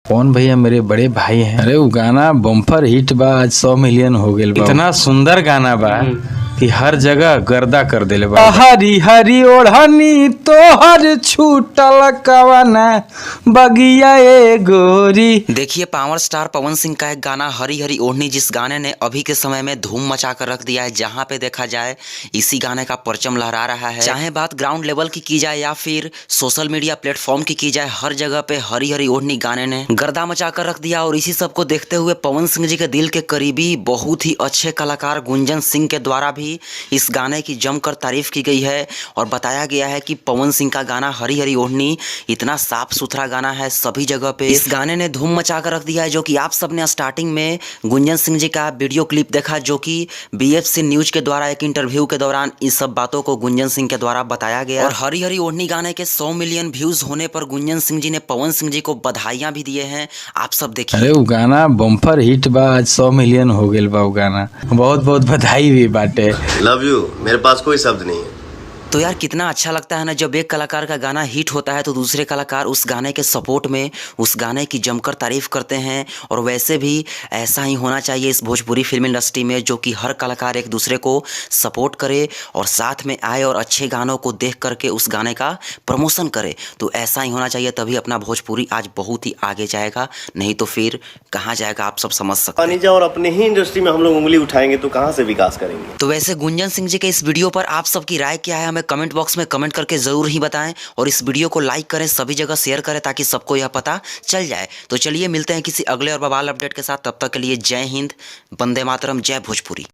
कौन भैया मेरे बड़े भाई हैं। अरे वो गाना बम्पर हिट बा, आज 100 मिलियन हो गए बा। इतना सुंदर गाना बा कि हर जगह गर्दा कर देले बा। हरी हरी ओढ़नी तोहर छूटल कवना बगिया ए गोरी। देखिए पावर स्टार पवन सिंह का एक गाना हरी हरी ओढ़नी, जिस गाने ने अभी के समय में धूम मचा कर रख दिया है। जहां पे देखा जाए इसी गाने का परचम लहरा रहा है। चाहे बात ग्राउंड लेवल की जाए या फिर सोशल मीडिया प्लेटफॉर्म की जाए, हर जगह पे हरी हरी ओढ़नी गाने ने गर्दा मचा कर रख दिया। और इसी सब को देखते हुए पवन सिंह जी के दिल के करीबी बहुत ही अच्छे कलाकार गुंजन सिंह के द्वारा भी इस गाने की जमकर तारीफ की गई है। और बताया गया है कि पवन सिंह का गाना हरी हरी ओढ़नी इतना साफ सुथरा गाना है, सभी जगह पे इस गाने ने धूम मचा कर रख दिया है। जो कि आप सबने स्टार्टिंग में गुंजन सिंह जी का वीडियो क्लिप देखा, जो कि बीएफसी न्यूज के द्वारा एक इंटरव्यू के दौरान इस सब बातों को गुंजन सिंह के द्वारा बताया गया। और हरी हरी ओढ़नी गाने के 100 मिलियन व्यूज होने पर गुंजन सिंह जी ने पवन सिंह जी को बधाइयां भी दिए हैं। आप सब देखिए। अरे वो गाना बम्पर हिट बा, आज 100 मिलियन हो गए बा। वो गाना बहुत बहुत बधाई भी बाटे। लव यू, मेरे पास कोई शब्द नहीं है। तो यार कितना अच्छा लगता है ना, जब एक कलाकार का गाना हिट होता है तो दूसरे कलाकार उस गाने के सपोर्ट में उस गाने की जमकर तारीफ करते हैं। और वैसे भी ऐसा ही होना चाहिए इस भोजपुरी फिल्म इंडस्ट्री में, जो कि हर कलाकार एक दूसरे को सपोर्ट करे और साथ में आए और अच्छे गानों को देख करके उस गाने का प्रमोशन करे। तो ऐसा ही होना चाहिए, तभी अपना भोजपुरी आज बहुत ही आगे जाएगा। नहीं तो फिर कहाँ जाएगा, आप सब समझ सकते हैं। और अपने ही इंडस्ट्री में हम लोग उंगली उठाएंगे तो कहाँ से विकास करेंगे। तो वैसे गुंजन सिंह जी के इस वीडियो पर आप सबकी राय क्या है, कमेंट बॉक्स में कमेंट करके जरूर ही बताएं। और इस वीडियो को लाइक करें, सभी जगह शेयर करें, ताकि सबको यह पता चल जाए। तो चलिए मिलते हैं किसी अगले और बवाल अपडेट के साथ। तब तक के लिए जय हिंद, वंदे मातरम, जय भोजपुरी।